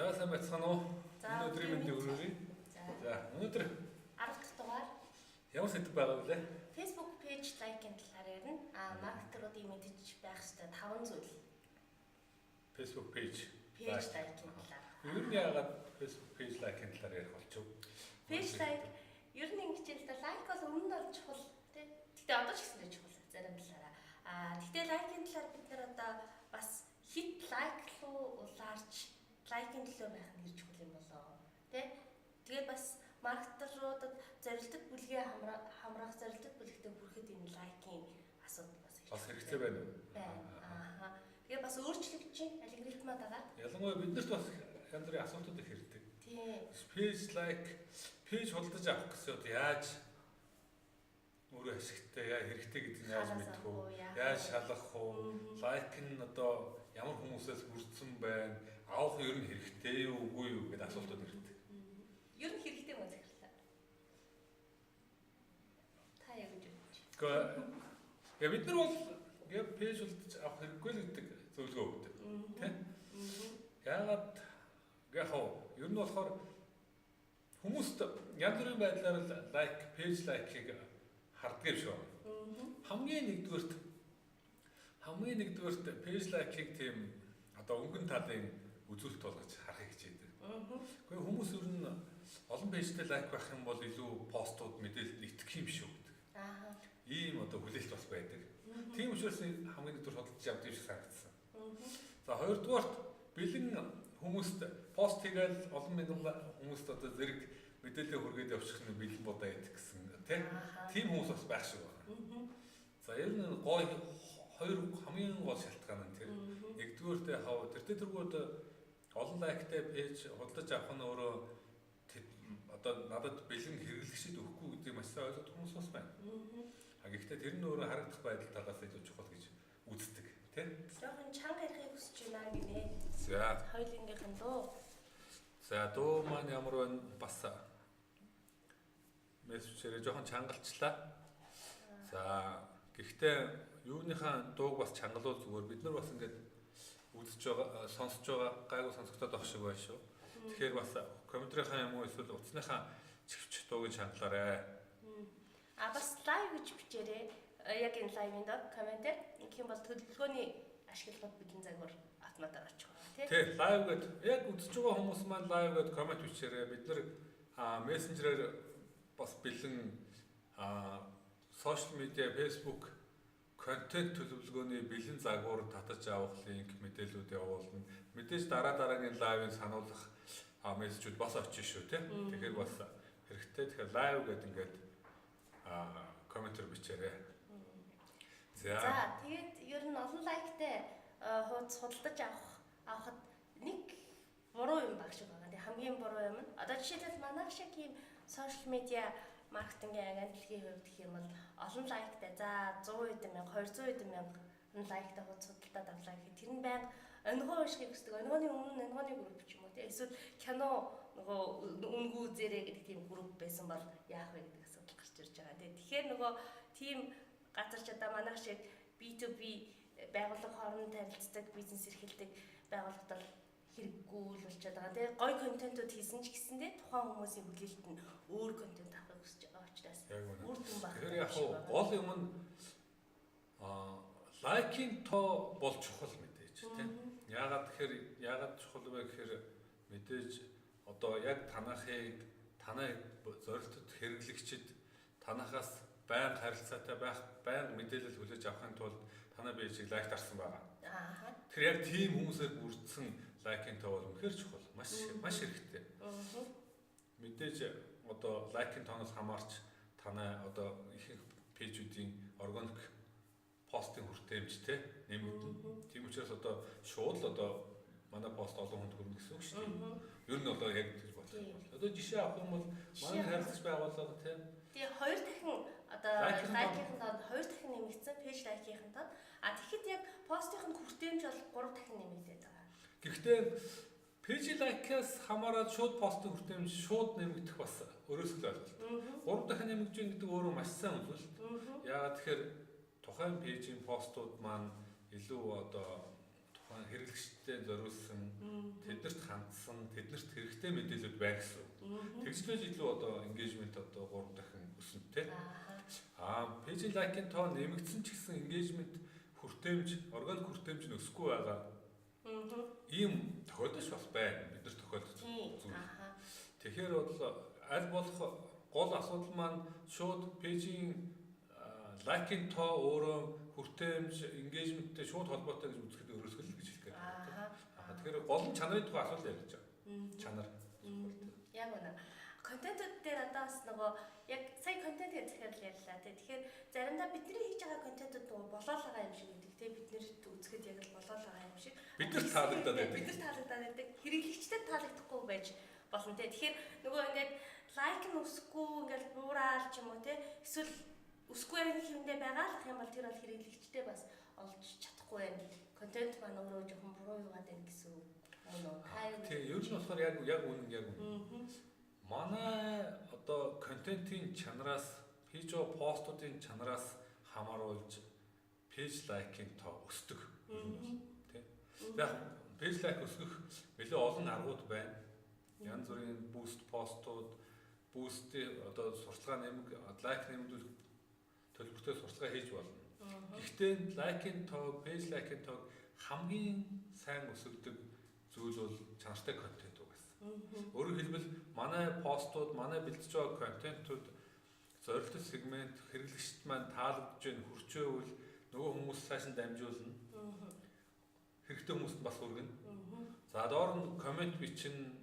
За сайн байцгаана уу? За Өнөөдрийн мэндийг хүргэе. За өнөөдөр 10 дахь дугаар ямар сэдв байгаа вэ? Facebook page like-ийн талаар ярина. Маркетеруудын мэдэж байх ёстой 5 зүйл. Facebook page like-ийн талаар. Ер нь яагаад Facebook page like-ийн талаар ярих болчих вэ? Page like ер нь ингэж л да like бол өмнө нь бол чухал тий. Гэтэ одоо ч гэсэн чухал зарим талаараа. Гэтэ like-ийн талаар бид нэр одоо бас хит like руу улаарч like-ийн төлөө байх нь ирж чухал юм болоо. Тэ? Тэгээд бас маркетеруудад зорилттой бүлгээ хамраах зорилттой бүлэгтээ хүрэхэд энэ like-ийн асуудал бас хэрэгтэй байна уу? Аа. Тэгээд бас өөрчлөгдөж алгоритмаа дагаад. Ялангуяа биднэрт бас янз бүрийн асуудал их ирдэг. Тийм. Page худалдаж авах гэсэн одоо яаж өөрөө ашигтай хэрэгтэй гэдэг нь яаж мэдэх вэ? Яаж шалгах вэ? Лайк нь одоо ямар хүмүүсээс хүрсэн байна? Авах ер нь хэрэгтэй юу үгүй юу гэдэг асуултууд ирдэг. Ер нь хэрэгтэй юм захирлаа. Та яг гэж бодож. Гэхдээ бид нар бол пэйж худалдаж авах хэрэггүй л гэдэг зөвлөгөө өгдөг. Тэ? Яагаад ер нь болохоор хүмүүст янз бүрийн байдлаар пэйж лайкийг харддаг юм шиг байна. Хамгийн нэгдүгээрт пэйж лайкийг тийм одоо өнгөн талын үзүүлэлт болгож харахыг хичээдэг. Гэхдээ хүмүүс ер нь олон пэйжтэй лайк байх юм бол илүү постууд мэдээлэлд итгэх юм шиг өгдөг. Ийм одоо хүлээлт бас байдаг. Тийм учраас хамгийн нэгдүгээр худалдаж авдаг юм шиг санагдсан. За хоёрдугаарт бэлэн хүмүүст пост хийгээл олон мянган хүмүүст одоо зэрэг мэдээлэл хүргээд явуучих нь бэлэн бодоо ядах гэсэн тийм хүмүүс бас байх шиг байна. За ер нь хоёр хамгийн гол шалтгаан нь тэр. Нэгдүгээрт тэргүүд олон лайктай пэйж худалдаж авах нь өөрөө одоо надад бэлэн хэрэглэгчид өгөхгүй гэдэг маш сайн ойлгох хүмүүс бас байна. Гэхдээ тэр нь өөрөө харагдах байдал талаас илүү чухал гэж үздэг, тийм. Жохон чанга ярихыг хүсэж байна гинэ. За. Хоёулынгийнхэн дөө. За дөө маань ямар байна бас мессежээр жохон чангалчлаа. За гэхдээ юуныхаа дууг бас чангалуул зүгээр бид нар бас ингээд үзэж байгаа, сонсож байгаа, гайгүй сонсогдоод байх шиг байна шүү. Тэгэхээр бас комментарийнхаа юм уу эсвэл утасныхаа чивч дуугийн чангалаарай. Бас лайв гэж бичээрэй. Яг энэ лайвын доо комментээр гэх юм бол төлөвлөгөөний ашиглалт бидний загвар автоматар очих байна тий. Лайв гэдэг яг үзэж байгаа хүмүүс маань лайв гэдэг коммент бичээрэй. Бид нар мессенжерээр бас бэлэн сошиал медиа, Facebook контент төлөвлөгөөний бэлэн загвар татаж авах линк мэдээлүүд явуулна. Мэдээж дараагийн лайвыг сануулгах мессежүүд бас очиж шүү тий. Тэгэхээр бас хэрэгтэй. Тэгэхээр лайв гэдэг ингээд комментэр бичээрэй. За тэгээд ер нь олон лайктай худалдаж авахд нэг буруу юм баг шиг байгаа. Тэгээ хамгийн буруу юм нь одоо жишээлбэл манайх шиг ийм сошиал медиа маркетингийн агентлагийн хувьд гэх юм бол олон лайктай за 100 мянга 200 мянга лайктай худалдаад авлаа гэхэд тэр нь байнга өнгөө уушхийг хүсдэг. Өнгөөний өмнө өнгөөний групп ч юм уу тийм эсвэл кино нөгөө үнгүү зээрээ гэдэг тийм групп байсан бол яах вэ гэдэг асуудал гарч ирж байгаа. Тэгэхээр нөгөө тийм газар ч одоо манайх шиг B2B байгууллага хооронд танилцдаг, бизнес эрхэлдэг байгууллагад бол хэрэггүй л болчиход байгаа. Тэгээ гоё контентууд хийсэн ч гэсэндээ тухайн хүмүүсийн хүлээлт нь өөр контент авахыг хүсэж байгаа учраас үр дүн баг. Тэгэхээр яг гол юм нь лайкинг тоо бол чухал мэдээж тийм. Яагаад чухал вэ гэхээр мэдээж одоо яг танай зорилтод хэрэглэгчид танахаас байнга харилцаатай байх, байнга мэдээлэл хүлээж авахын тулд танай пэйжийг лайк дарсан байгаа. Тэгэхээр яг тийм хүмүүсээр бүрдсэн лайкинг тоо бол үнэхээр чухал, маш хэрэгтэй. Мэдээж одоо лайкинг тооноос хамаарч танай одоо ихэнх пэйжүүдийн органик постын хүртээмжтэй нэмэгдэнэ. Тийм учраас одоо шууд л одоо манай пост олон хүнд хүрнэ гэсэн үг шүү дээ. Ер нь бол яг гэж бодлоо. Одоо жишээ авах юм бол манай харилцагч байгууллага тийм. Тэгээ хоёр дахин одоо лайкийнх нь хоёр дахин нэмэгдсэн пэйж лайкийнх нь дод. Тэгэхэд яг постынх нь хүртээмж бол 3 дахин нэмэгдээд байгаа. Гэхдээ пэйж лайкаас хамаараад шууд постын хүртээмж шууд нэмэгдэх бас өөрөөсөө ойлголт. 3 дахин нэмэгдэж гэдэг өөрөө маш сайн үзүүлэлт. Яагаад тэгэхээр тухайн пэйжийн постууд маань илүү одоо хэрэглэгчдэд зориулсан, тэднэрт хандсан, тэднэрт хэрэгтэй мэдээлэлүүд байна гэсэн. Тэгжлээс илүү одоо engagement одоо 3 дахин өснө тий. Пэйжийн лайкын тоо нэмэгдсэн ч гэсэн engagement хүртээмж, органик хүртээмж нь өсөхгүй байгаа. Ийм тохиолдож бас байна. Бид нар тохиолдож зүйл. Тэгэхээр бол аль болох гол асуудал маань шууд пэйжийн лайкын тоо өөрөө хүртээмж, engagement-тэй шууд холбоотой гэж үзэхэд өрөөсгөл гэж хэлэх гээд. Тэгэхээр гол нь чанарын тухай асуулт ярьж байгаа. Чанар. Яг үнэ. Контентууд дээр одоо бас нөгөө яг сая контент гэж захиал ярьлаа тий. Тэгэхээр заримдаа бидний хийж байгаа контентууд нөгөө болоод байгаа юм шиг гэдэг тий. Бид нэрт үзэхэд яг л болоод байгаа юм шиг. Бидэрт таалагдаад байдаг. Бидэрт таалагдаад байдаг. Хэрэглэгчдэд таалагдахгүй байж болно тий. Тэгэхээр нөгөө ингээд лайк нь өсөхгүй ингээд буураад ч юм уу тий. Эсвэл өсөхгүй яг хэмдэ байгаалах юм бол тэр бол хэрэглэгчтэй бас олж чадахгүй байна. Контент маань өөрөө жоохон буруу юугаад байна гэсэн үг. Тийм, ер нь болохоор яг үнэн. Манай одоо контентын чанараас, хийж байгаа постуудын чанараас хамааруулж пэйж лайкын тоо өсдөг. Тийм. Яг пэйж лайк өсгөх нэлээд олон аргууд байна. Янз бүрийн буст постууд, бустын одоо сурталчилгаа нэмэг, лайк нэмэгдүүлэх төлбөртэй сурталчилгаа хийж болно. Гэхдээ лайкын тоо, пэйж лайкын тоо хамгийн сайн өсөгдөг зүйл бол чанартай контент уу гэсэн. Өөрөөр хэлбэл манай постууд, манай бэлдэж байгаа контентууд зорилттой сегмент хэрэглэгчд маань таалагдж байна, хүрчээвэл нөгөө хүмүүс цааш нь дамжуулна. Хэрэгтэй хүмүүст бас хүргэнэ. За доор нь комент бичнэ.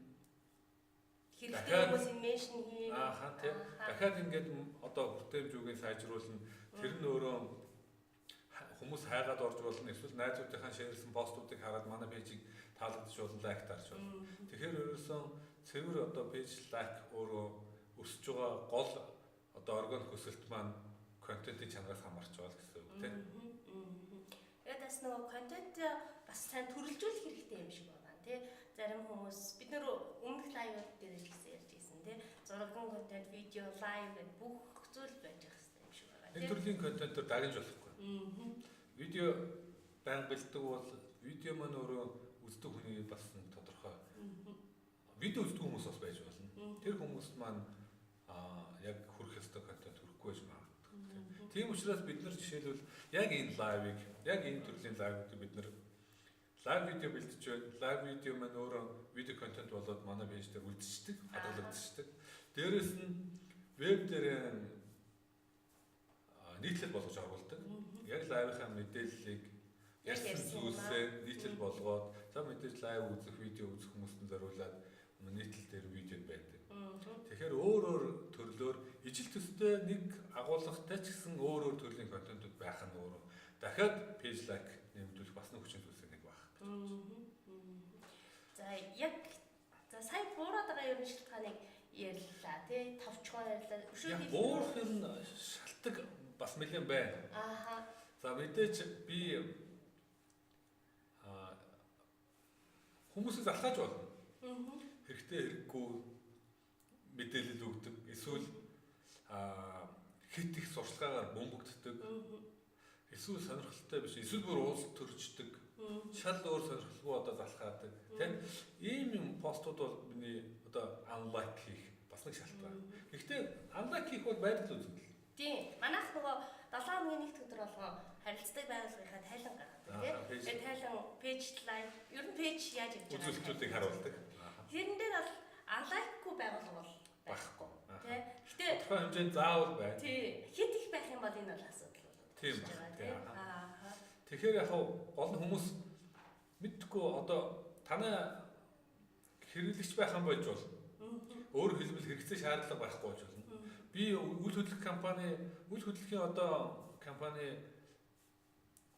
Хэрэгтэй хүмүүсийн меншн хийн. Дахиад ингээд одоо хүртээмж үгийн сайжруулна. Тэр нь өөрөө хүмүүс хайгаад орж болно. Эсвэл найзуудынхаа шеэрлсэн постуудыг хараад манай пэйжийг таалагдж болно, лайк дарж болно. Тэгэхээр ерөөсөн цэвэр одоо пэйж лайк өөрөө өсөж байгаа гол одоо органик өсөлт маань контентын чанараас хамаарч байгаа гэсэн үг тийм. Тэгээд бас нөгөө контент бас сайн төрөлжүүлэх хэрэгтэй юм шиг байна тий. Зарим хүмүүс бид нөр өмнөх лайвууд дээр л гэсэн ярьж ирсэн тий. Зурагын контент, видео, лайв гэдэг бүх зүйл байж байгаа хэрэгтэй юм шиг байна тий. Энэ төрлийн контентоор дагнаж болохгүй. Видео байнга бэлддэг бол видео маань өөрөө үздэг хүний бас тодорхой. Видео үздэг хүмүүс бас байж болно. Тэр хүмүүс маань яг хүрэх ёстой контент хүрэхгүй байж магадгүй. Тийм учраас бид нар жишээлбэл яг энэ лайвыг, яг энэ төрлийн лайвыг бид нар лайв видео бэлдэж байна. Лайв видео маань өөрөө видео контент болоод манай пэйж дээр үлдчихдэг, хадгалагдчихдаг. Дээрээс нь веб дээр нийтлэл болгож оруулдаг. Яг лайвынхаа мэдээллийг ярьсан зүйлсээ нийтлэл болгоод за мэдээж лайв үзэх, видео үзэх хүмүүст нь зориулаад нийтлэл дээр видео байдаг. Тэгэхээр өөр төрлөөр ижил төстэй нэг агуулгатай ч гэсэн өөр төрлийн контентууд байх нь өөрөө дахиад пэйж лайк нэмэгдүүлэх бас нэг хүчин зүйлс нэг баг. За яг сая буураад байгаа юм шалтгааныг ярьлаа тий. Тавчхан ярьлаа. Яг буурах юм шалтгаан бас нэлээд байна. За мэдээж би хүмүүсийг залхааж болно. Хэрэгтэй хэрэггүй мэдээлэл өгдөг. Эсвэл хит их сурчлагаагаар бөмбөгддөг. Эсвэл сонирхолтой биш. Эсвэл бүр уус төрждөг. Шал өөр сонирхолгүй одоо залхаадаг. Тийм ийм постууд бол миний одоо unlike хийх бас нэг шалтгаан. Гэхдээ unlike хийх бол байдаг л үзвэл. Тийм. Манайх нөгөө 7 хоногийн нэгд өдөр болгоо харилцдаг байгууллагынхаа тайлан гаргадаг тийм. Тэгээд тайлан пэйж лайв, ер нь пэйж яаж хийж байгаа үзүүлэлтүүдийг харуулдаг. Тэрэн дээр бол unlike-гүй байгуулга бол байхгүй. Тийм. Гэтэ тодорхой хэмжээнд заавал байна. Тийм. Хит их байх юм бол энэ бол асуудал болоод. Тийм. Тэгэхээр яг гол нь хүмүүс мэдхгүй одоо танай хэрэглэгч байх юм байж болно. Өөрөөр хэлбэл хэрэгцээ шаардлага байхгүй байж болно. Би үйл хөдлөх хөдлөхийн одоо компани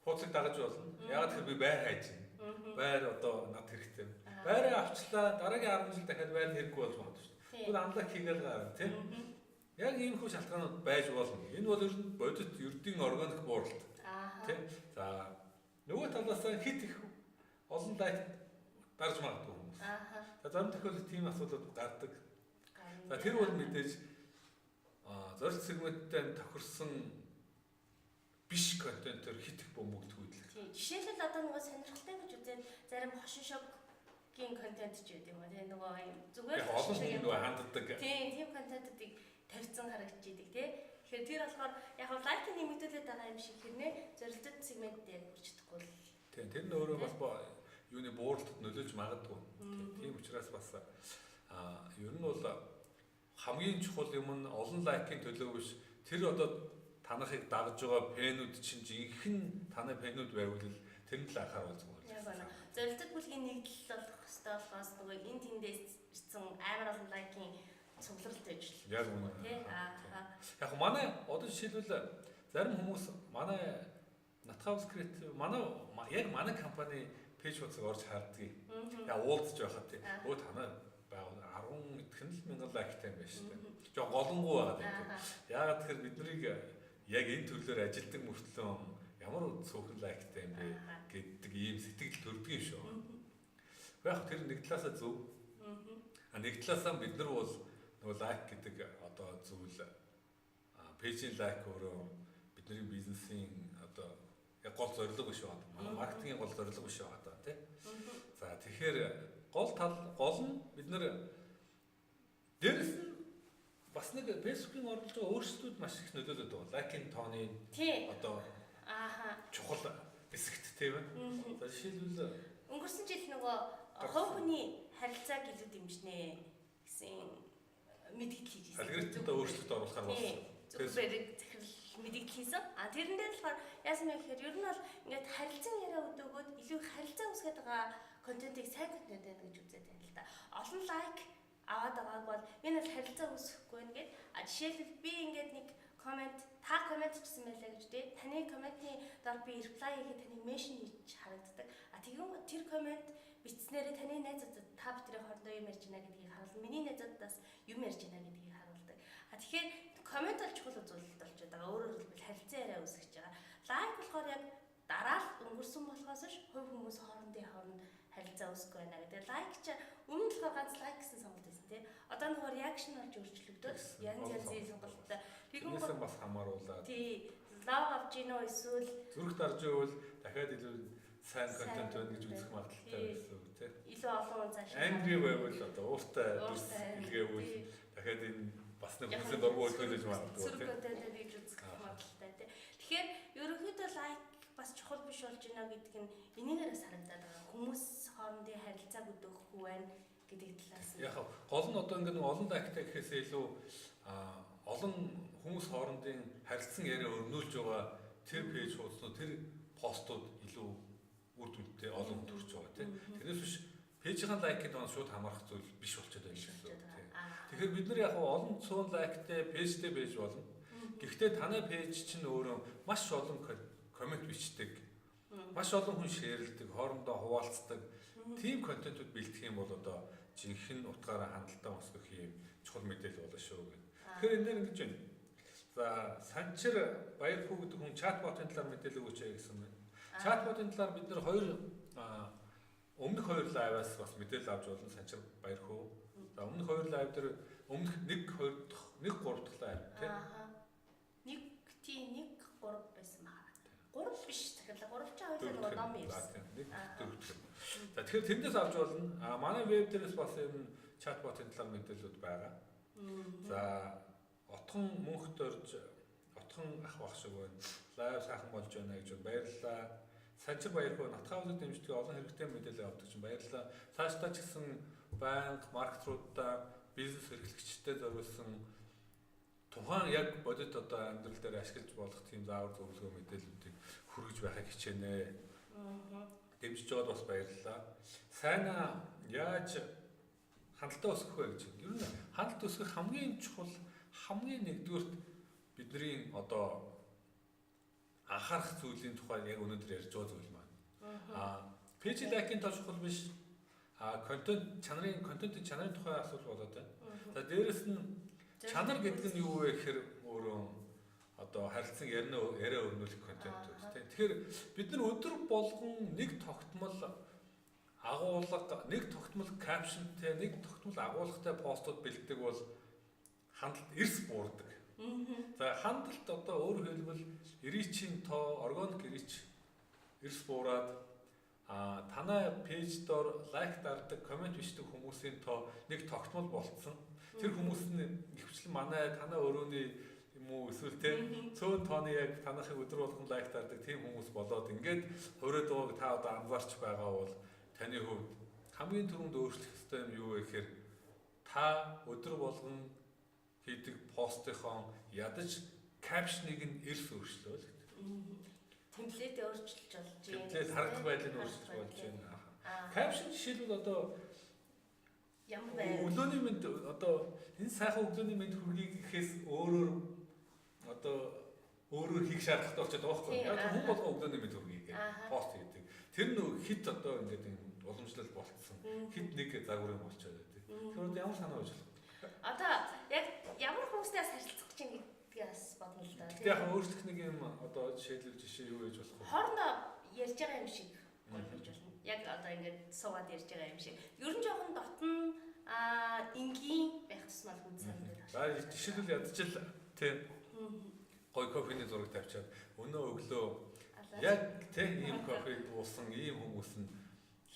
хуудсыг дагаж болно. Яг тэр би байр хайж байна. Байр одоо над хэрэгтэй. Байраа авчлаа дараагийн 10 жил дахиад байр хэрэггүй болж магадгүй шүү дээ. Тэгвэл анлаг хийгээл гарна тийм. Яг ийм хүү шалтгаанууд байж болно. Энэ бол ер нь бодит ердийн органик бууралт. Тийм. За нөгөө талаас хит их олон лайк дарж магадгүй хүмүүс. За зарим тохиолдолд тийм асуудал гардаг. За тэр бол мэдээж зорилт сегменттэй тохирсон биш контентоор хит их бөмбөгдөх үү. Тийм. Жишээлбэл одоо нөгөө сонирхолтой гэж үзээд зарим хошин шогийн контент ч гэдэг юм уу. Тэгээ нөгөө юм зүгээр олон хүн нөгөө ханддаг. Тийм контентуудыг тавьсан харагдаж идэг тий. Тэгэхээр тэр болохоор яг лайк нэмэгдүүлээд байгаа юм шиг хэрнээ зорилттой сегментд яг хүрч чадахгүй л. Тийм тэр нь өөрөө бас юуны бууралтад нөлөөлж магадгүй. Тийм учраас бас ер нь бол хамгийн чухал юм нь олон лайкийн төлөө биш. Тэр одоо танахыг дагж байгаа фэнүүд чинь жинхэнэ таны фэнүүд байвал тэр нь л анхааруул зүгээр. Яг байна. Зорилттой бүлгийн нэгдэл болох хэвээр болохоос нөгөө энэ тэндээс ирсэн амар олон лайкийн цугларалт байж л. Яг үнэ. Тий. Яг манай одоо жишээлбэл зарим хүмүүс манай Nathouse Creative яг манай компани пэйж хуудсыг орж харддаг. Яг уулзж байхад тий. Өө танай байгуул 10 итгэн л мянган лайктай юм байна шүү дээ. Жоо голонгуу байгаа тийм. Яагаад тэгэхээр бид нарыг яг энэ төрлөөр ажилтдаг мөртлөө ямар цөөхөн лайктай юм бэ гэдэг ийм сэтгэл төрдөг юм шүү. Яг тэр нэг талаасаа зөв. Нэг талаасаа бид нар бол нөгөө лайк гэдэг одоо зүйл пэйжийн лайк өөрөө бидний бизнесийн одоо яг гол зорилго биш байна. Манай маркетингийн гол зорилго биш байна тий. За тэгэхээр гол нь бид нар дээрээс нь бас нэг Facebook-ийн оруулж байгаа өөрсдүүд маш их нөлөөлөд байгаа. Лайкийн тооны одоо чухал хэсэгт тийм ээ. За жишээлбэл өнгөрсөн жил нөгөө хувь хүний харилцааг илүү дэмжнэ гэсэн мэдээлэл хийжсэн. Алгоритмд өөрчлөлт оруулахаар болсон. Facebook-ийг захирал мэдээлэл хийсэн. Тэрэн дээр болохоор яасан бэ гэхээр ер нь бол ингээд харилцан яриа өгдөөгөөд илүү харилцаа үүсгэж байгаа контентыг сайн контент байна гэж үзээд байна л да. Олон лайк аваад байгааг бол энэ бол харилцаа үүсгэхгүй байна гэд. Жишээлбэл би ингээд нэг комент комент хийсэн байлаа гэж дээ. Таны комментийн дор би reply хийхэд таныг меншн хийж харагддаг. Тэгвэл тэр коммент бичснээрээ таны найзуудад та бүхний хоорондоо юм ярьж байна гэдгийг харуулна. Миний найзуудаас юм ярьж байна гэдгийг харуулдаг. Тэгэхээр коммент бол чухал үзүүлэлт болж байгаа. Өөрөөр хэлбэл харилцан яриа үүсгэж байгаа. Лайк болохоор яг дараа л өнгөрсөн болохоос ш хувь хүмүүс хооронд харилцаа үүсгэх байна гэдэг. Лайк ч өмнө нь болохоор ганц лайк гэсэн сонголт байсан тий. Одоо нөгөө реакшн болж өөрчлөгдөж янз янзын сонголттой. Тэгвэл бас хамааруулаад. Тий. Лав авч ийн үү эсвэл зүрх дарж ивэл дахиад илүү сайн контент байна гэж үзэх магадaltaй байсан үг тий. Илүү олон хүн цааш. Англи байвал одоо ууртай дүрс илгээвэл дахиад энэ бас нэг хүмүүсийн дургуй үлгээж магадгүй тий. Зүрх контент гэж үзэх магадaltaй тий. Тэгэхээр ерөнхийдөө лайк бас чухал биш болж байна гэдэг нь энийгээрээс харагдаад байгаа. Хүмүүс хоорондын харилцааг өдөөхгүй байна гэдэг талаас нь. Яг гол нь одоо ингээд олон лайктай гэхээсээ илүү олон хүмүүс хоорондын харилцан яриа өрнүүлж байгаа тэр пэйж хуудснууд тэр постууд илүү үр дүнтэй олон хүнд хүрч байгаа тийм. Тэрнээс биш пэйжийн лайкд он шууд хамаарах зүйл биш болчиход байна шүү дээ. Тэгэхээр бид нар яг олон цөөн лайктай пэйжтэй байж болно. Гэхдээ танай пэйж чинь өөрөө маш олон коммент бичдэг. Маш олон хүн шеэрлдэг, хоорондоо хуваалцдаг. Тим контентууд бэлтгэх юм бол одоо жинхэнэ утгаараа хандлтаа өсгөх юм чухал мэдээлэл болно шүү гэх. Тэгэхээр энэ дэр ингэж байна. За Санчир Баярхүү гэдэг хүн чатботын талаар мэдээлэл өгөөч гэсэн байна. Чатботын талаар бид нар өмнөх хоёр лайваас бас мэдээлэл авч болно Санчир Баярхүү. За өмнөх хоёр лайв дээр өмнөх 1 2 дахь 1 3 дахь лайв тийм. 1 3 байсан байна. 3 биш захирлаа 3 ч хоёулаа нөгөө ном ярьсан. За тэгэхээр тэндээс авч болно. Манай веб дээрээс бас энэ чатботын талаар мэдээлэлүүд байгаа. За отхон мөнхд орж отхон ах бах шиг байна. Лайв сайхан болж байна гэж баярлалаа. Санчир Баярхүү Натхаузыг дэмждэг олон хэрэгтэй мэдээлэл авдаг чинь баярлалаа. Цаашдаа ч гэсэн банк, маркетруудаа бизнес эрхлэгчдэд зориулсан тухайн яг бодит одоо амьдрал дээр ашиглаж болох тийм заавар зөвлөгөө мэдээллүүдийг хүргэж байхыг хичээнэ. Дэмжиж байгаад бас баярлалаа. Сайнаа яаж хандлтаа өсгөх вэ гэж. Ер нь хандлт өсгөх хамгийн чухал хамгийн нэгдүгürt бидний одоо анхаарах зүйлийн тухай яг өнөөдөр ярьж байгаа зүйл маань. Пэйж лайкийн тоо чухал биш. Контентын чанарын тухай асуулт болоод байна. За дээрэс нь чанар гэдэг нь юу вэ гэхээр өөрөө одоо харилцан яриа өрнүүлэх контентууд тийм. Тэгэхээр бид нар өдөр болгон нэг тогтмол агуулга, нэг тогтмол капшнтэй, нэг тогтмол агуулгатай постууд бэлддэг бол хандлт эрс буурдаг. За хандлт одоо өөрөөр хэлбэл эричийн тоо, органик эрич эрс буураад танай пэйж доор лайк дардаг, коммент бичдэг хүмүүсийн тоо нэг тогтмол болцсон. Тэр хүмүүс нь ихвчлэн манай танай өрөөний юм уу эсвэл цөөн тооны яг танахыг өдөр болгон лайк дардаг тийм хүмүүс болоод ингээд хувираа дууг та одоо анзаарч байгаа бол таны хувьд хамгийн түрүүнд өөрчлөх ёстой юм юу вэ гэхээр та өдөр болгон хийдэг постынхон ядаж капшныг нь эрс өөрчлөөл. Темплет өөрчилж болж байна. Темплет харагдах байдлыг өөрчилж болж байна. Капшн жишээлбэл одоо ямар байна? Өглөөний мэд одоо энэ сайхан өглөөний мэд хүргэе гэхээс өөрөөр хийх шаардлагатай болчиход байгаа байхгүй юу? Яг хүн болгоо өглөөний мэд хүргэе гэж пост хийдэг. Тэр нөө хит одоо ингээд энэ уламжлал болцсон. Хит нэг загварын болчиход байдаг. Тэр одоо ямар санаа байж болох вэ? Одоо яг ямар хүмүүстэй харилцах гэж гэдгээс бодно л да. Тэг яг өөрчлөх нэг юм одоо жишээлбэл жишээ юу гэж болох вэ? Хоорондоо ярьж байгаа юм шиг болж болно. Яг одоо ингээд суугаад ярьж байгаа юм шиг. Ер нь жоохон дотн энгийн байх тусмал хүн санагдаад. Жишээлбэл ядчил тийм гой кофений зураг тавьчаад өнөө өглөө яг тийм ийм кофе уусан ийм хүмүүс нь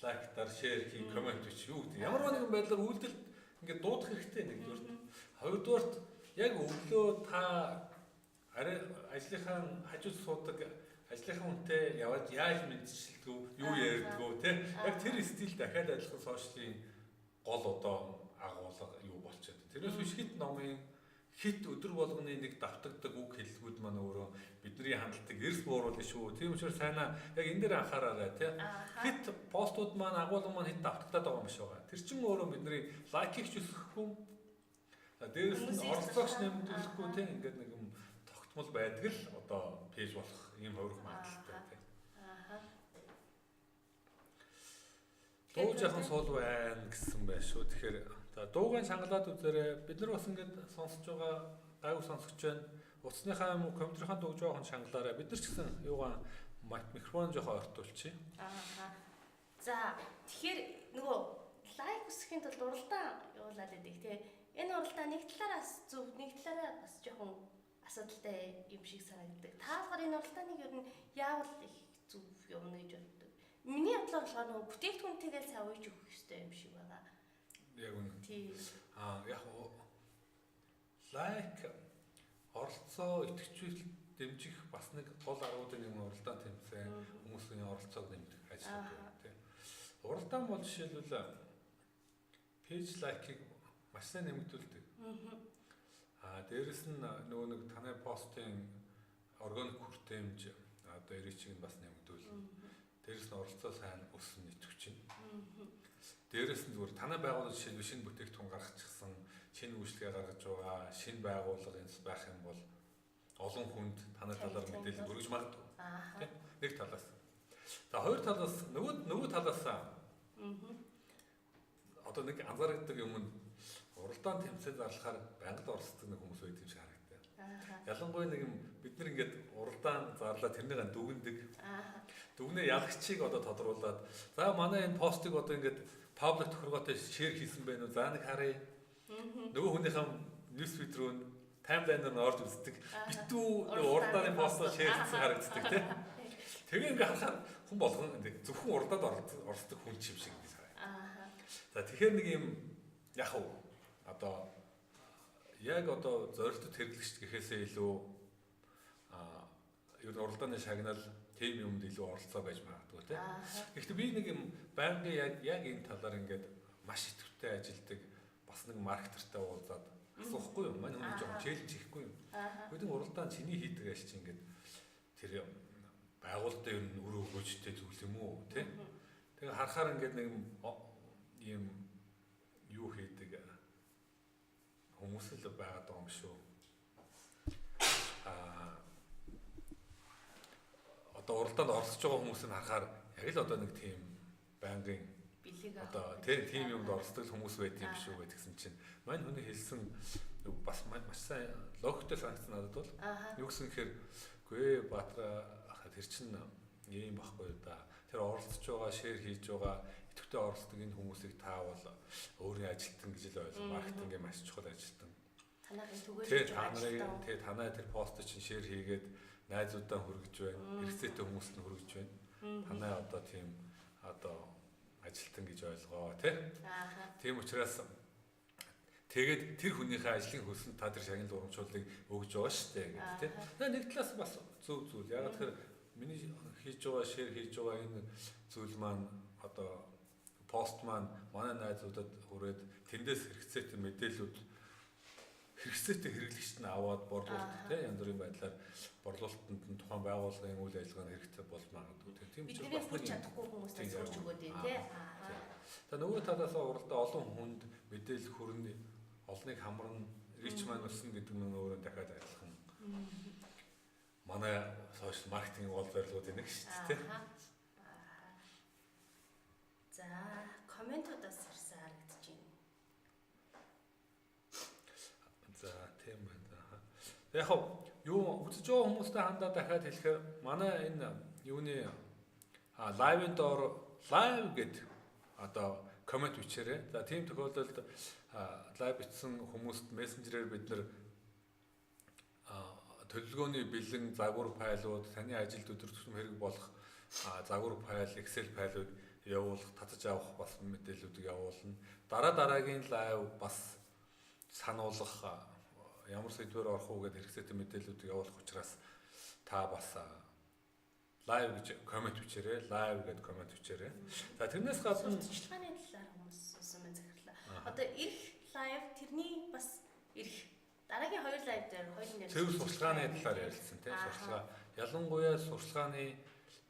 лайктар, шеэр хий, коммент бич юу гэдэг. Ямар нэгэн байдлаар үйлдэл ингээд дуудах хэрэгтэй нэгдүгээр. Хоёрдугаарт яг өглөө та арай ажлынхаа хажууд суудаг ажлынхаа хүнтэй яваад яаж мэдчилдэг юу ярьдаг те яг тэр стил дахиад адилхан сошиалын гол одоо агуулга юу болчиход. Тэрнээс биш хит номын хит өдөр болгоны нэг давтагддаг үг хэллэгүүд маань өөрөө бидний хандлтыг эрс бууруулна шүү. Тийм учраас сайнаа яг энэ дээр анхаараарай тий. Хит постууд маань агуулга маань хит давтагдаад байгаа юм шиг байгаа. Тэр чинь өөрөө бидний лайкийг ч өсгөхгүй. Дээрээс нь оролцоогч нэмэгдүүлэхгүй тий. Ингээд нэг юм тогтмол байдаг л одоо пэйж болох ийм хувирах магадлалтай тий. Дуу жаахан суул байна гэсэн байх шүү. Тэгэхээр дуугийн шангалаад үзээрэй. Бид нар бас ингээд сонсож байгаа гайгүй сонсогч байна. Утасныхаа юм уу компьютерийн дуу жоохон шангалаарай. Бид нар ч гэсэн юугаа микрофон жоохон ортуулчих. За тэгэхээр нөгөө лайк үсгэхийн тулд уралдаан явуулаад байдаг тий. Энэ уралдаан нэг талаараас зөв, нэг талаараа бас жоохон асуудалтай юм шиг санагддаг. Та болохоор энэ уралдааныг ер нь яавал их зөв явна гэж боддог. Миний бодлоор болохоор нөгөө бүтээгдэхүүнтэйгээ сайн ууж өгөх хэрэгтэй юм шиг байна. Яг үнэ. Тийм. Яг лайк оролцоо идэвхжүүл дэмжих бас нэг гол аргуудын нэг уралдаан тэмцээн хүмүүсийн оролцоог нэмэх ажил байна тийм. Уралдаан бол жишээлбэл пэйж лайкийг маш сайн нэмэгдүүлдэг. Дээрэс нь нөгөө нэг таны постын органик хүртээмж одоо эричийг бас нэмэгдүүл. Дээрэс нь оролцоо сайн өссөн идэвхжин. Дээрээс нь зүгээр танай байгууллага жишээ шинэ бүтээгдэхүүн гаргачихсан, шинэ үйлчлэгээ гаргаж байгаа, шинэ байгууллага энэ байх юм бол олон хүнд танай талаар мэдээлэл хүргэж магадгүй. Тийм. Нэг талаас. За хоёр талаас нөгөө талаас одоо нэг анзаардаг юм нь уралдаан тэмцээн зарлахаар байнгад оролцдог нэг хүмүүс байдаг юм шиг харагдав. Ялангуяа нэг юм бид нар ингээд уралдаан зарлаа тэрнийг дүгндэг. Дүгнээ ялагчийг одоо тодруулаад за манай энэ постыг одоо ингээд паблик тохиргоотой шеэр хийсэн байх уу? За нэг харъя. Нөгөө хүнийхээ ньюсфид рүү таймлайнаар нь орж үздэг. Битүү уралдааны постоо шеэр хийсэн харагддаг тийм. Тэгээ ингээд харахаар хүн болгон зөвхөн уралдаанд оролцдог хүн юм шиг би хараа. За тэгэхээр нэг юм яг уу одоо яг одоо зорилттой хэрэглэгч гэхээсээ илүү ер нь уралдааны шагнал тийм юмд илүү оролцоо байж магадгүй тийм. Гэхдээ би нэг юм байнгын яг энэ талаар ингээд маш идэвхтэй ажилдаг бас нэг маркетертай уулзаад асуухгүй юм. Манай хүн жоохон челленж хийхгүй юм. Гэхдээ уралдаан чиний хийдэг ажил чинь ингээд тэр байгууллагын ер нь өрөө өгөөжтэй зүйл юм уу тийм. Тэгээ харахаар ингээд нэг юм юу хийдэг хүмүүс л байгаад байгаа юм шүү. Одоо уралдаанд оролцож байгаа хүмүүсийг харахаар яг л одоо нэг тийм байнгын одоо тийм юмд оролцдог хүмүүс байт юм шүү гэдгсэн чинь мань хүний хэлсэн бас маш сайн логиктой санагдсан надад бол юу гэсэн гэхээр үгүй Баатар тэр чинь ийм байхгүй да. Тэр оролцож байгаа, шеэр хийж байгаа, идэвхтэй оролцдог энэ хүмүүсийг таавал өөрийн ажилтан гэж л ойлгоо. Маркетингийн маш чухал ажилтан. Танайхын түгээр Тэгээ хийж та байгаа нарын ажилтан. тэгээ танай тэр пост чинь шеэр хийгээд найзуудаа хүргэж байна. Хэрэгцээтэй хүмүүст нь хүргэж байна. Танай одоо тийм одоо ажилтан гэж ойлгоо тий. Ааха. Тийм учраас тэгээд тэр хүнийхээ ажлын хөлсөнд та тэр шагнал урамшууллыг өгж байгаа шүү дээ гэдэг тий. Тэгээ нэг талаас бас зөв зүйл. Яг тэгэхээр миний хийж байгаа шеэр хийж байгаа энэ зүйл маань одоо пост маань манай найзуудад хүрээд тэндээс хэрэгцээтэй мэдээлүүд хэрэгцээтэй хэрэглэгчд нь аваад борлуулдаг тий янз бүрийн байдлаар борлуулалтанд нь тухайн байгууллагын үйл ажиллагааны хэрэгтэй бол магадгүй тийм ч бидний хүрч чадахгүй хүмүүстээ сурч өгөөд юм тий. За нөгөө талаас уралдаа олон хүнд мэдээлэл хүрнэ олныг хамарна рич маань өснө гэдэг нь өөрөө дахиад адилхан. Манай сошиал маркетинг гол зорилгоуд нэг шүү дээ. За комментуудаас ирсэн харагдаж байна. За тийм байна. Яг юу үзэж байгаа хүмүүстэй хандаа дахиад хэлэхээр манай энэ юуны лайвын доор лайв гэдэг одоо коммент бичээрэй. За тийм тохиолдолд лайв бичсэн хүмүүст мессенжерээр бид нэр төлөвлөгөөний бэлэн загвар файлууд, таны ажилд өдөр тутмын хэрэг болох загвар файл, Excel файлууд явуулах, татаж авах бас мэдээллүүдийг явуулна. Дараагийн лайв бас сануулгах ямар сэдвээр орох уу гэдэг хэрэгцээтэй мэдээллүүдийг явуулах учраас та бас лайв гэж коммент бичээрэй. Лайв гэдэг коммент бичээрэй. За тэрнээс гадна сурталчилгааны талаар хүмүүс суусан захирлаа. Одоо ирэх лайв тэрний бас ирэх дараагийн 2 лайв дээр хоёулын цэвэр сурталчилгааны талаар ярилцсан тийм сурталчилгаа. Ялангуяа сурталчилгааны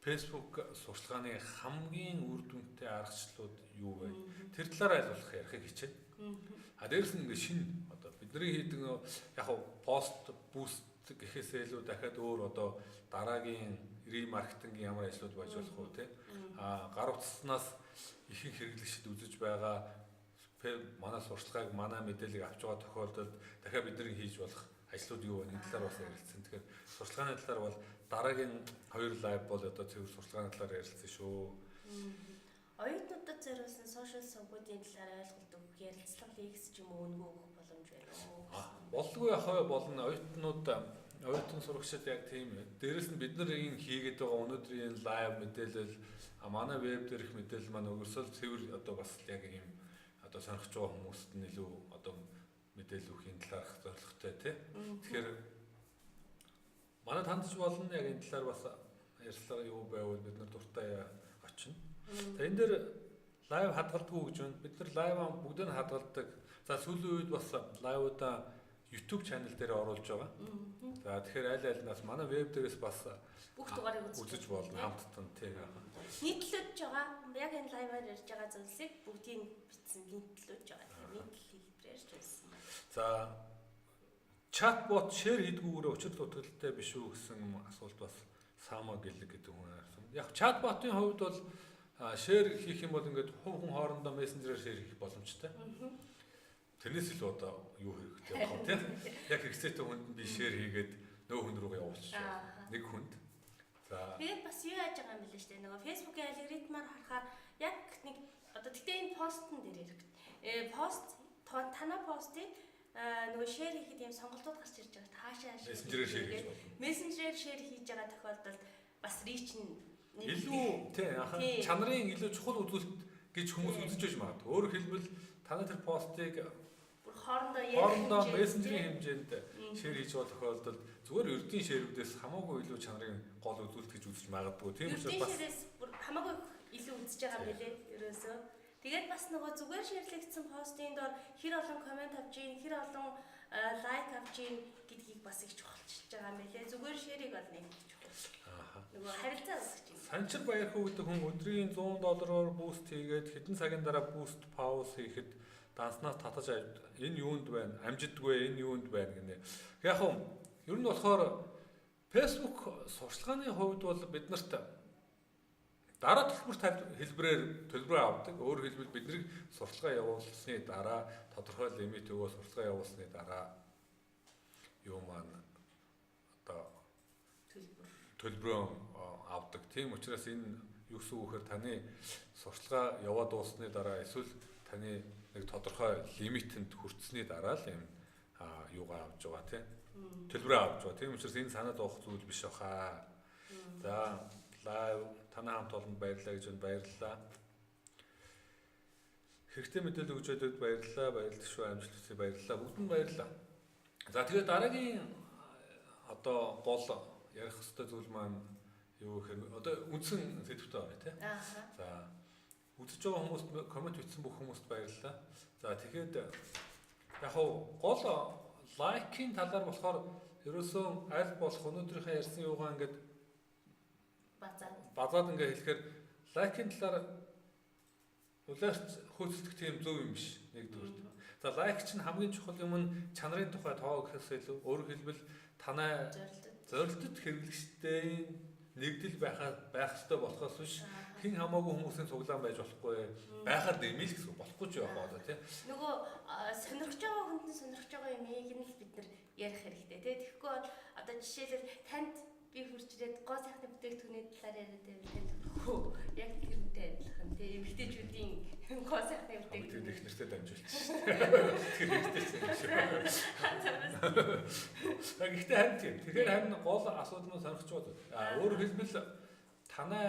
Facebook сурталчилгааны хамгийн үр дүнтэй аргачлалууд юу вэ? Тэр талаар айлуулах ярихыг хичээв. Дээрс нь ингээ шинэ одоо бидний хийдэг яг пост буст гэхээсээ илүү дахиад өөр одоо дараагийн ремаркетингийн ямар ажлууд байж болох уу те гар утаснаас ихэнх хэрэглэгчид үзэж байгаа манай сурталчилгааг манай мэдээллийг авч байгаа тохиолдолд дахиад бидний хийж болох ажлууд юу вэ? Энэ талаар бас ярилцсан. Тэгэхээр сурталчилгааны талаар бол дараагийн 2 лайв бол одоо цэвэр сурталчилгааны талаар ярилцсан шүү. Оюутнуудад зориулсан сошиал сувгуудын талаар ойлголт өгөх ярилцлага X ч юм уу өнгө өгөх боломж байна уу? Болдгүй яхаа болно. Оюутан сурагчид яг тийм. Дээрэс нь бид нар энэ хийгээд байгаа өнөөдрийн лайв мэдээлэл манай веб дээрх мэдээлэл маань өгөрсөл цэвэр одоо бас яг ийм одоо сонирхож байгаа хүмүүст нь илүү одоо мэдээлэл өгөхийн талаарх зорилготой тий. Тэгэхээр манай тандж болно яг энэ талаар бас ярьцлага юу байвал бид нар дуртай очино. За энэ дээр лайв хадгалдаггүй гэж байна. Бид нар лайв бүгдийг нь хадгалдаг. За сүүлийн үед бас лайвуудаа YouTube channel дээр оруулж байгаа. За тэгэхээр аль альнаас манай веб дээрээс бас бүх дугаарыг үзэж болно хамттан тийм. Нийтлүүлж байгаа. Яг энэ лайваар ярьж байгаа зүйлсийг бүгдийг бичсэн нийтлүүлж байгаа. Нийтлэл хэлбэрээр ч байсан. За чатбот шеэр хийдгүүгээр учир дутагдaltaй биш үү гэсэн асуулт бас Сама гэлэг гэдэг хүн харсан. Яг чатботын хувьд бол шеэр хийх юм бол ингээд хувь хүн хоорондоо мессенжерээр шеэр хийх боломжтой. Тэрнээс илүү одоо юу хэрэгтэй байх вэ? Яг хэрэгцээтэй хүнд би шеэр хийгээд нөгөө хүн рүүгээ явуулчих. Нэг хүнд. За тэгээд бас юу яаж байгаа юм бэ шүү дээ. Нөгөө Facebook-ийн алгоритмаар харахаар яг нэг одоо тэгтээ энэ постн дээр хэрэг. Пост танаа постыг нөгөө шеэр хийхэд юм сонголтууд гарч ирж байгаа. Хаашаа мессенжерээр шеэр хийж болно. Мессенжерээр шеэр хийж байгаа тохиолдолд бас рич нь илүү тийм чанарын илүү чухал үзүүлэлт гэж хүмүүс үзэж байж магадгүй. Өөрөөр хэлбэл танай тэр постыг хоорондоо мессенжерийн хэмжээнд шеэр хийж байгаа тохиолдолд зүгээр ердийн шеэрүүдээс хамаагүй илүү чанарын гол үзүүлэлт гэж үзэж магадгүй. Тийм учраас бас шеэрээс хамаагүй илүү үзэж байгаа юм билээ ерөөсөө. Тэгээд бас нөгөө зүгээр шеэрлэгдсэн постын доор хэр олон коммент авч ийн, хэр олон лайк авч ийн гэдгийг бас их чухалчилж байгаа юм билээ. Зүгээр шеэрийг бол нэг чухал. Нөгөө харилцаа үүсгэж байна. Санчир Баярхуу гэдэг хүн өдрийн $100-оор буст хийгээд хэдэн цагийн дараа буст пауз хийхэд данснаас татаж энэ юунд байна? Амжидгүй энэ юунд байна гэнэ. Яг ер нь болохоор Facebook сурталчилгааны хувьд бол биднэрт дараа төлбөрөөр авдаг. Өөрөөр хэлбэл бидний сурталчилгаа явуулсны дараа тодорхой лимит өгөө сурталчилгаа явуулсны дараа юу маань одоо төлбөрөө авдаг. Тийм учраас энэ юу гэсэн үг гэхээр таны сурталчилгаа яваад дуусны дараа эсвэл таны нэг тодорхой лимитэнд хүртсэний дараа л юм юугаа авч байгаа тийм. Төлбөрөө авч байгаа. Тийм учраас энэ санаад авах зүйл биш баха. За лайв танай хамт олонд баярлалаа гэж баярлалаа. Хэрэгтэй мэдээлэл өгч өгдөгд баярлалаа. Баярлалаа шүү амжилт хүсье баярлалаа. Бүгдэнд баярлалаа. За тэгээд дараагийн одоо гол ярих хэвээр зүйл маань юу гэхээр одоо үндсэн сэдвтэй байна тийм. За үзэж байгаа хүмүүст коммент бичсэн бүх хүмүүст баярлалаа. За тэгэхэд яг гол лайкийн талаар болохоор ерөөсөө аль болох өнөөдрийнхээ ярьсан юугаа ингээд базаад ингээд хэлэхээр лайкийн талаар улаарч хөөцөлдөх тийм зөв юм биш нэгдүгээр. За лайк чинь хамгийн чухал юм нь чанарын тухай тоо гэхээс илүү өөрөөр хэлбэл танай зорилтод хэрэглэгчтэй нэгдэл байх ёстой болохоос биш хэн хамаагүй хүмүүсийн цуглаан байж болохгүй байхад нэмэл гэсэн болохгүй ч явах болоо тийм. Нөгөө сонирхож байгаа хүнд сонирхож байгаа юмыг нь л бид нар ярих хэрэгтэй тийм. Тэгэхгүй бол одоо жишээлбэл танд би хурж ирээд гоо сайхны бүтээгдэхүүний талаар яриад байвал хөө яг тэрнтэй адилхан тийм. Эмэгтэйчүүдийн гоо сайхны бүтээгдэхүүн их нэртэй дамжуулчих шүү дээ. Тэр хэрэгтэй юм шиг. Гэхдээ харин тийм. Тэгэхээр харин гол асуудал нь сонирхож байгаа. Өөрөөр хэлбэл танай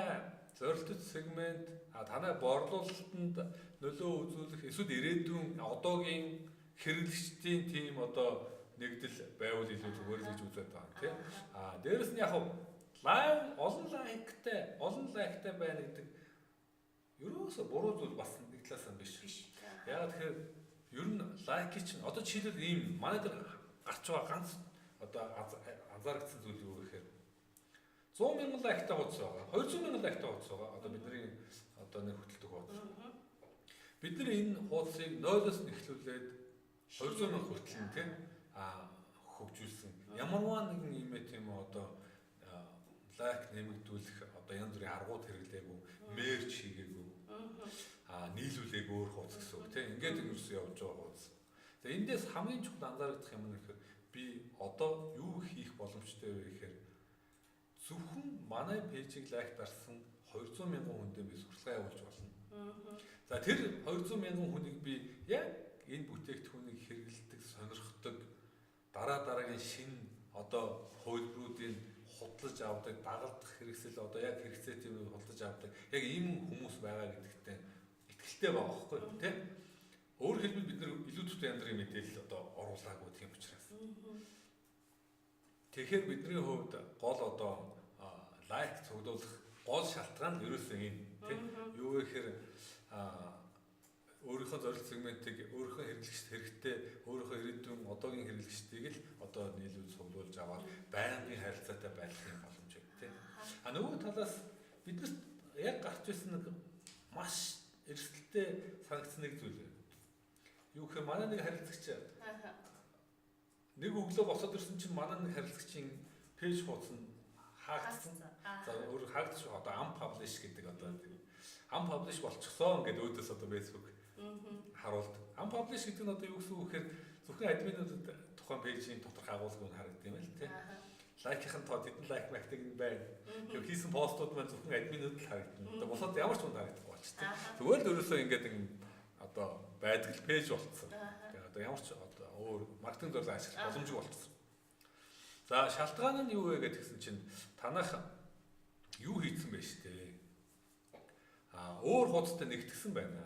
зорилттой сегмент танай борлуулалтанд нөлөө үзүүлэх эсвэл ирээдүйн одоогийн хэрэглэгчдийн тийм одоо нэгдэл байвал илүү зүгээр л гэж үзээд байгаа тийм. Дээрэс нь яг лайв олон лайктай байна гэдэг ерөөсө буруу зүйл бас нэг талаас нь биш. Яг тэгэхээр ер нь лайк чинь одоо жишээлбэл ийм манай дээр гарч байгаа ганц одоо анзаарэгдсэн зүйл юу гэхээр 100,000 лайктай хуудас байгаа. 200,000 лайктай хуудас байгаа. Одоо бидний одоо нэг хөтэлдэг хуудас. Бид нар энэ хуудсыг 0-оос эхлүүлээд 200,000 хүртэл тийм хөгжүүлсэн. Ямарваа нэгэн юм тийм одоо лайк нэмэгдүүлэх одоо янз бүрийн аргууд хэрэглээгүй, мерч хийгээгүй. Нийлүүлээгүй өөр хуудас гэсэн үг тийм. Ингээд ингэсэн явж байгаа хуудас. За эндээс хамгийн чухал анзаарах юм нь гэхээр би одоо юу хийх боломжтой вэ гэхээр зөвхөн манай пэйжийг лайк дарсан 200,000 хүндээ би сурталчилгаа явуулж болно. За тэр 200,000 хүнийг би яг энэ бүтээгдэхүүнийг хэрэглэдэг, сонирхдог, дараагийн шинэ одоо хувилбаруудыг худалдаж авдаг, дагалдах хэрэгсэл одоо яг хэрэгцээ тийм үү худалдаж авдаг. Яг ийм хүмүүс байгаа гэдэгтээ итгэлтэй байгаа байхгүй тийм. Өөрөөр хэлбэл бид нар илүү төвтэй яндрын мэдээлэл одоо оруулаагүй тийм учраас. Тэгэхээр бидний хувьд гол одоо лайк цуглуулах гол шалтгаан нь ерөөсөө энэ тийм. Юу гэхээр өөрийнхөө зорилт сегментийг өөрийнхөө хэрэглэгчд хэрэгтэй, өөрийнхөө ирээдүйн одоогийн хэрэглэгчдийг л одоо нийлүүл цуглуулж аваад байнгын харилцаатай байх юм боломж тийм. Нөгөө талаас биднэрт яг гарч ирсэн нэг маш эрсдэлтэй санагдсан нэг зүйл байна. Юу гэхээр манай нэг харилцагч нэг өглөө босоод ирсэн чинь манай нэг харилцагчийн пэйж хуудас нь хаагдсан. За өөр хаагдчих одоо unpublish гэдэг одоо unpublish болчихсон гэдэг өөдөөс одоо Facebook харуулдаг. Unpublish гэдэг нь одоо юу гэсэн үг гэхээр зөвхөн админуудад тухайн пэйжийн доторх агуулгыг харагддаг юм л тийм. Лайкийн тоо тэдэн лайк магтдаг нь байна. Тэр хийсэн постууд маань зөвхөн админууд л харагдана. Одоо бусад ямар ч хүн харагдахгүй болчихсон. Зүгээр л ерөөсөө ингээд одоо байдаг л пэйж болчихсон. Тэгээ одоо ямар ч одоо өөр маркетинг зорилгын ашиглах боломжгүй болчихсон. За шалтгаан нь юу вэ гэдгсэн чинь танах юу хийцэн бэ штэ. Өөр хуудастай нэгтгсэн байна.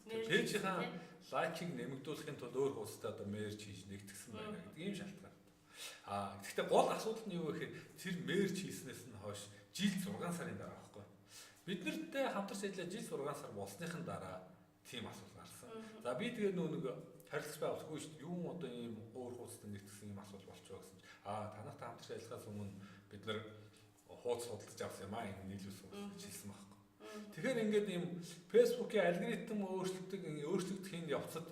Пэйжийнхаа лайкийг нэмэгдүүлэхийн тулд өөр хуудастай одоо мерч хийж нэгтгсэн байна гэдэг ийм шалтгаан. Гэхдээ гол асуудал нь юу вэ гэхээр тэр мерч хийснээс нь хойш жил 6 сарын дараа байхгүй. Бид нартай хамтарч ажиллаж жил 6 сар болсныхын дараа тийм асуудал гарсан. За би тэгээ нэг харилцаж байгаагүй шүү дээ. Юу одоо ийм өөр хуудастай нэгтгсэн ийм асуудал болчихоо гэсэн чинь танахтай хамтарч ажиллахаас өмнө бид нар хуудас судалж авсан юм энэ нийлүүлсэн гэж хэлсэн байхгүй. Тэгэхээр ингээд ийм Facebook-ийн алгоритм өөрчлөгдөхийн явцад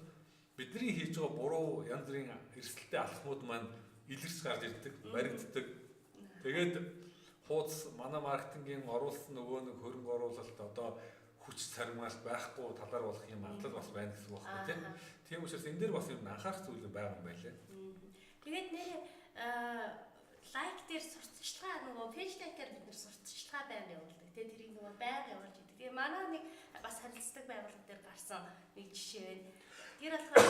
бидний хийж байгаа буруу янз бүрийн эрсдэлтэй алхмууд маань илэрч гарч ирдэг, баригддаг. Тэгээд хуудас манай маркетингийн оруулсан нөгөө нэг хөрөнгө оруулалт одоо хүч цармаалт байхгүй талаар болох юм магадлал бас байна гэсэн үг байна тийм. Тийм учраас энэ дээр бас юм анхаарах зүйл байгаа юм байлаа. Тэгээд нэр лайк дээр сурталчилгаа нөгөө пэйж лайкаар бид нэр сурталчилгаа байнга явуулдаг. Тэгээд тэрийг нөгөө байнга явуулж идэг. Тэгээд манай нэг бас харилцдаг байгууллага дээр гарсан нэг жишээ байна. Тэр болохоор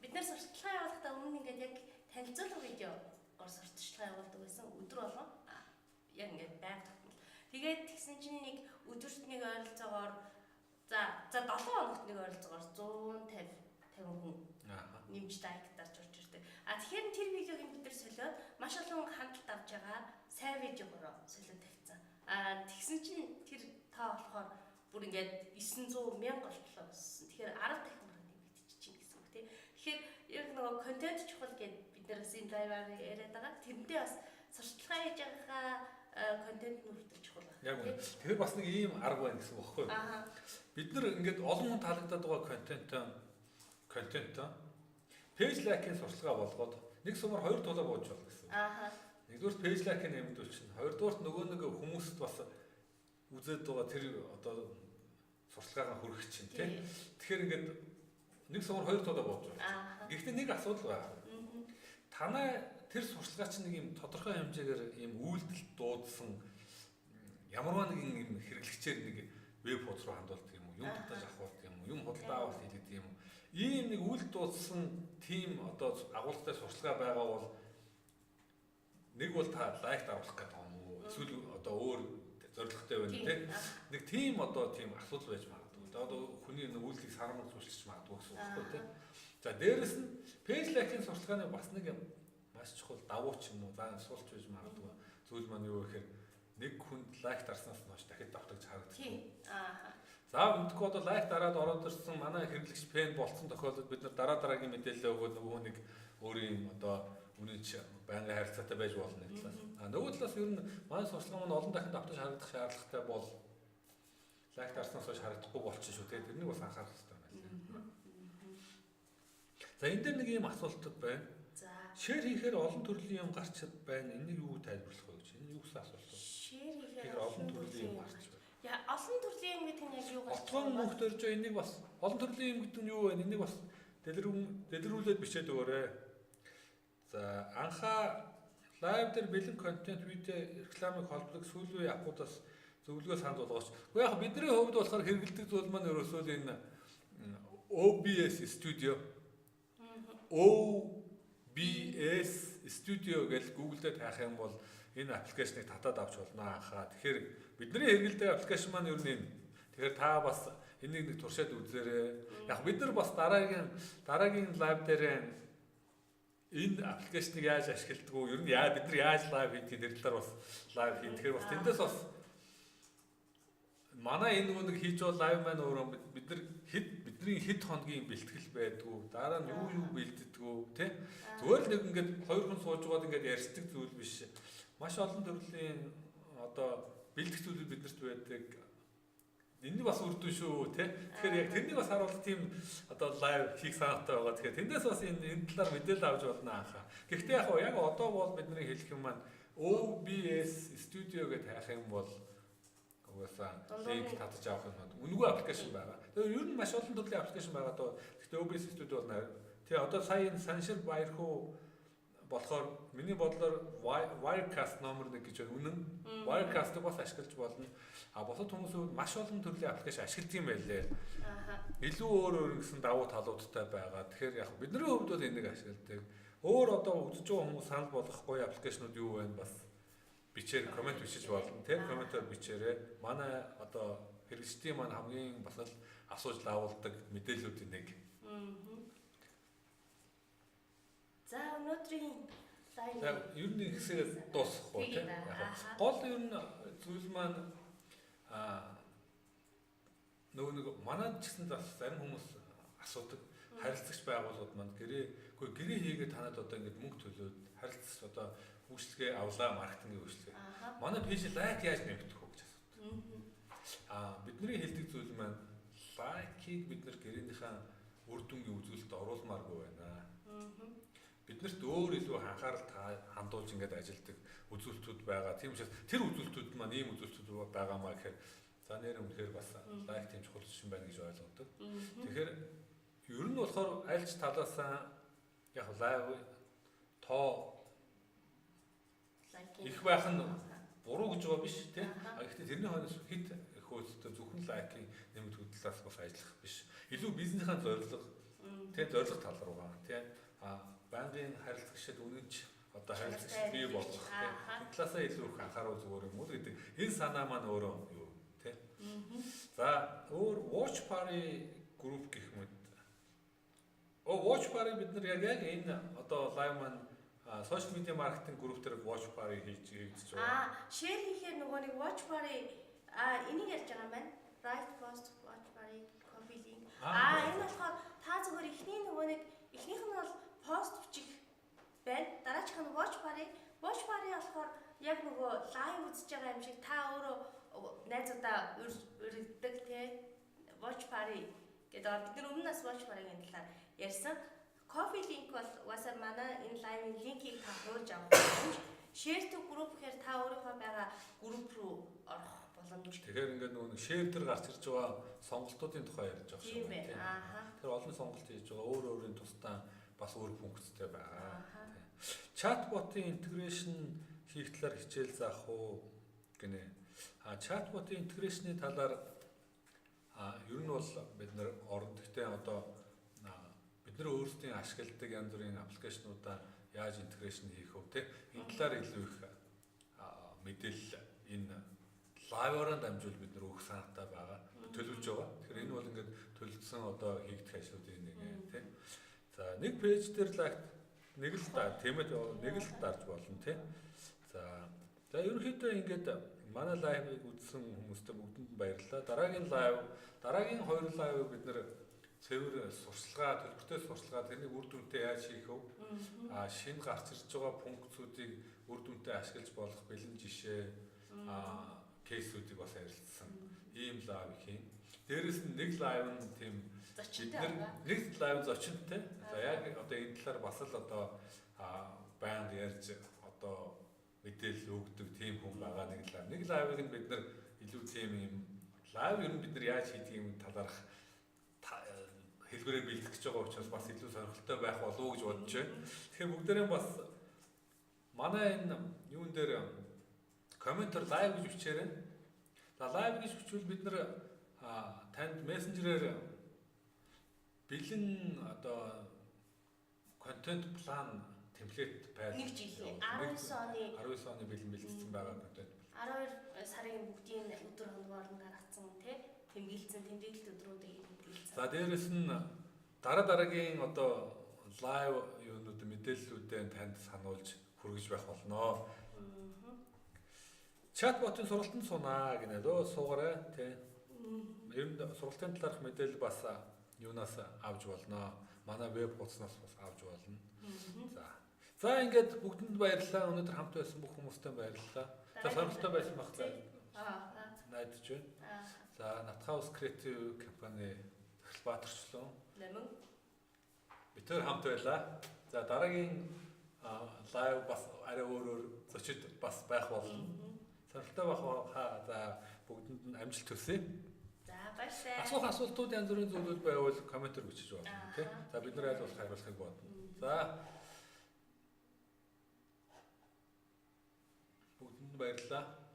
бид нар сурталчилгаа явуулахдаа өмнө ингээд яг танилцуулга видеогоор сурталчилгаа явуулдаг байсан. Өдөр болгон яг ингээд байнга тогтмол. Тэгээд тэгсэн чинь нэг өдөрт нэг ойролцоогоор за 7 хоногт нэг ойролцоогоор 150 хүн нэмж лайктарч орж ирдэг. Тэгэхээр тэр видеог бид нар солиод маш олон хандлт авч байгаа сайн видеогоор солиод тавьсан. Тэгсэн чинь тэр таа болохоор бүр ингээд 900,000 болтлоо гэсэн. Тэгэхээр 10 дахин нэмэгдчихэж чинь гэсэн үг тийм. Тэгэхээр яг нөгөө контент чухал гэдээ бид нараас энэ лайваар яриад байгаа. Тэрнээ бас сурталчилгаа хийж байгаа контент нүртэл чухал байна. Яг үнэ. Тэгэхээр бас нэг ийм арга байна гэсэн үг байхгүй юу? Бид нар ингээд олон хүн таалагдаад байгаа контент пэйж лайкын сурталчилгаа болгоод нэг сумаар 2 тулаа бууж болно гэсэн. Нэгдүгээр пэйж лайкын нэмэгдүүл чинь, хоёрдугаар нөгөө нэг хүмүүст бас үзээд байгаа тэр одоо сурталчилгаагаа хүргэх чинь тийм. Тэгэхээр ингээд нэг сумаар 2 тулаа бууж байна. Гэхдээ нэг асуудал байна. Танай тэр сурталчилгаа чинь нэг юм тодорхой хэмжээгээр ийм үйлдэл дуудсан ямарваа нэгэн юм хэрэглэгчээр нэг веб хуудас руу хандуулдаг юм уу, юм татаж авах юм уу, юм худалдаа авалт хийдэг юм уу. Ийм нэг үйлдэл дуудсан тим одоо агуулгатай сурталчилгаа байгаа бол нэг бол та лайкт авах гэдэг юм уу, эсвэл одоо өөр зорилготой байна тийм. Нэг тим одоо тийм асуудал байж магадгүй. Одоо хүний үйлдэлийг сармаг зүйлчилж магадгүй гэсэн үг байхгүй тийм. За дээрэс нь пэйж лайкын сурталчилгааны бас нэг юм маш чухал давуу ч юм уу, заа суулч байж магадгүй. Зүйл маань юу гэхээр нэг хүнд лайк дарснаас нь хойш дахиад давтагч харагддаг. За мэдгүй одоо лайк дараад ороод ирсэн манай хэрэглэгч фэн болцсон тохиолдолд бид нар дараагийн мэдээлэл өгөөд нөгөө нэг өөрийн одоо үнэнч байнгын харилцаатай байж болно нэг талаас. Нөгөө талаас ер нь манай сурталчилгаа маань олон дахин давтаж харагдах шаардлагатай бол лайк дарснаас хойш харагдахгүй болчих шүү дээ. Тэрнийг бас анхаарах хэрэгтэй байна. За энэ дээр нэг ийм асуулт байна. Шэр хийхээр олон төрлийн юм гарч байна. Энийг юу тайлбарлах вэ гэж? Энэ юу гэсэн асуулт вэ? Шэр хийхээр олон төрлийн юм гарч байна. Яа, олон төрлийн юм гэдэг нь яг юу гарч байна? Отгон мөнхтөрж энийг бас олон төрлийн юм гэдэг нь юу вэ? Энийг бас дэлгэрүүлээд бичээд өгөөрэй. За анхаа лайв дээр бэлэн контент видео рекламыг холбодог сүүлийн аппуудаас зөвлөгөө санал болгооч. Гэхдээ яг бидний хувьд болохоор хэрэгэлдэг зүйл маань ерөөсөө энэ OBS Studio OBS Studio гэж Google дээр таах юм бол энэ аппликейшнийг татаад авч болно анхаа. Тэгэхээр бидний хэрэгэлдэг аппликейшн маань ер нь энэ. Тэгэхээр та бас энийг нэг туршаад үзээрэй. Яг бид нар бас дараагийн лайв дээр энэ аппликейшнийг яаж ашигладаг вэ? Ер нь бид нар яаж лайв хийдэг тэр талаар бас лайв хийн. Тэгэхээр бас тэндээс бас манай энэ нэг хийж бол лайв маань өөрөө бидний хэд хоногийн бэлтгэл байдгүй. Дараа нь юу бэлддэггүй тий. Зүгээр л нэг ингээд хоёр хүн сууж байгаад ингээд ярьцдаг зүйл биш. Маш олон төрлийн одоо бэлдэх зүйлүүд биднэрт байдаг. Энэ бас үрдэн шүү тий. Тэгэхээр яг тэрнийг бас харуулах тийм одоо лайв хийх санаатай байгаа. Тэгэхээр тэндээс бас энэ талаар мэдээлэл авч болно анхаа. Гэхдээ яг одоо бол бидний хэлэх юм маань OBS Studio гэдэг хайх юм бол угаасаа линк татаж авах юм үнэгүй аппликейшн байгаа. Тэгэхээр ер нь маш олон төрлийн аппликейшн байгаа доо. Гэхдээ OBS Studio бол тий одоо сая энэ саншир баярхуу болохоор миний бодлоор Wirecast номер 1 гэж үнэн. Wirecast-ыг бас ашиглаж болно. Бусад хүмүүс маш олон төрлийн аппликейшн ашигладаг юм байлээ. Илүү өөр гэсэн давуу талуудтай байгаа. Тэгэхээр яг бидний хувьд бол энийг ашигладаг. Өөр одоо үзэж байгаа хүмүүс санал болгох гоё аппликейшнууд юу вэ бас бичээр комент бичиж болно. Тэр комментээр бичээрэй. Манай одоо хэрэглэгчдийн маань хамгийн бас л асууж лавуулдаг мэдээллүүдийн нэг. За өнөөдрийн лайв ер нь хэсэг дуусах уу тийм. Гол ер нь зүйл маань нөгөө нэг манад ч гэсэн бас зарим хүмүүс асуудаг харилцагч байгууллагууд маань гэрээ хийгээд танад одоо ингэж мөнгө төлөөд харилцагч одоо үйлчлэгээ авлаа маркетингийн үйлчлэгээ. Манай пэйж лайк яаж нэмэгдэх вэ гэж асуудаг. Бидний хэлдэг зүйл маань лайкийг бид нэр гэрээнийхээ үр дүнгийн үзүүлэлт оруулмааргүй байна. Биднэрт өөр илүү анхаарал хандуулж ингэж ажилдаг үзүүлэлтүүд байгаа. Тийм учраас тэр үзүүлэлтүүд маань ийм үзүүлэлтүүд байгаамаа гэхээр за нэр үнэхээр бас лайк тийм чухал зүйл байна гэж ойлгодог. Тэгэхээр ер нь болохоор аль ч талаасаа яг лайв тоо их байх нь буруу гэж байгаа биш тийм. Гэхдээ тэрний хойноос хэд их хөөцтэй зөвхөн лайкийн нэмэгдэх талаас бас ажиллах биш. Илүү бизнесийн зорилго Тэгээ зорилго тал руугаа тий байнгын харилцах шид үнэнч одоо харилцагч бий болох тий энэ талаасаа илүү их анхаарал зүгээр юм уу гэдэг энэ санаа маань өөрөө юу тий. За өөр watch party group гэх мэт watch party бид нар яг энэ одоо live маань social media marketing group дээр watch party хийж байгаа. Share хийхээр нөгөө нэг watch party энийг ярьж байгаа юм байна. Right post watch party copy link. Энэ болохоор та зөвхөн эхний нөгөө нэг эхнийх нь бол пост бичих байна. Дараачих нь watch party. Watch party болохоор яг нөгөө live үзэж байгаа юм шиг та өөрөө найзуудаа урьддаг тий watch party гэдэг. Бид нар өмнөөс watch party-гийн талаар ярьсан. Coffee link бол угаасаа манай энэ live-ийн линкийг та хуулж авах боломж. Share to group гэхээр та өөрийнхөө байгаа group руу орох боломж. Тэгэхээр ингээд нөгөө share дээр гарч ирж байгаа сонголтуудын тухай ярьж байгаа шүү дээ. Тэр олон сонголт хийж байгаа өөр өөрийн тусдаа бас өөр функцтэй байгаа. Chatbot-ийн integration хийх талаар хичээл заах уу гинэ. Chatbot-ийн integration-ийн талаар ер нь бол бид нэр орон гэхдээ одоо бид нар өөрсдийн ашигладаг янз бүрийн аппликейшнуудаа яаж интеграшн хийх вэ те энэ талаар илүү их мэдээлэл энэ лайваар дамжуул бид нар өгөх санаатай байгаа төлөвлөж байгаа. Тэгэхээр энэ бол ингээд төлөвлөсөн одоо хийгдэх ажлуудын нэг те. За нэг пэйж дээр лайк нэг л тиймээд нэг л дарж болно те. За ерөнхийдөө ингээд манай лайвыг үзсэн хүмүүстээ бүгдэнд нь баярлалаа. Дараагийн 2 лайвыг бид нэр цэвэр сурчлагаа, төлбөртэй сурчлагаа тэрнийг үр дүнтэй яаж хийх вэ? Шинэ гарч ирж байгаа функцүүдийг үр дүнтэй ашиглаж болох бэлэн жишээ, кейсүүдийг бас ярилцсан. Ийм лайв хийн. Дээрээс нь нэг лайв нь тийм нэг лайв зочинтой. За яг одоо энэ талаар бас л одоо байнга ярьж одоо мэдээлэл өгдөг тийм хүн байгаа нэг лайв. Нэг лайвыг нь бид нар илүү тийм юм лайв ер нь бид нар яаж хийдэг юм талаарх хэлбэрээр бэлтгэх гэж байгаа учраас бас илүү сонирхолтой байх болов уу гэж бодож байна. Тэгэхээр бүгдээрээ бас манай энэ юун дээр комментор лайв гэж бичээрэй. За лайв гэж бичвэл бид нар танд мессенжерээр бэлэн одоо контент план темплейт файл нэг жилийн 19 оны бэлэн бэлтгэсэн байгаа контент. 12 сарын бүгдийн өдөр хоногоор нь гаргацсан тий тэмдэглэсэн тэмдэглэлт өдрүүдийг тэмдэглэсэн. За дээрэс нь дараагийн одоо лайв юунууд мэдээллүүдээ танд сануулж хүргэж байх болно. Чатботын сургалтанд сунаа гинэ дөө суугаарай тий. Ер нь сургалтын талаарх мэдээлэл бас юунаас авч болно. Манай веб хуудаснаас бас авч болно. За ингээд бүгдэнд баярлалаа. Өнөөдөр хамт байсан бүх хүмүүстээ баярлалаа. За сонирхолтой байсан баг таа. Найдаж байна. За Натхаус креатив компани Баатарчлан. Лемон. Битэр хамт байлаа. За дараагийн лайв бас арай өөр зочид бас байх болно. Сонирхолтой байх хаа за бүгдэнд нь амжилт хүсье. За баярлалаа. Асуултууд янз бүрийн зүйлүүд байвал комментээр бичиж болно тий. За бид нар аль болох хариулахыг бодно. За бүгдэнд баярлалаа.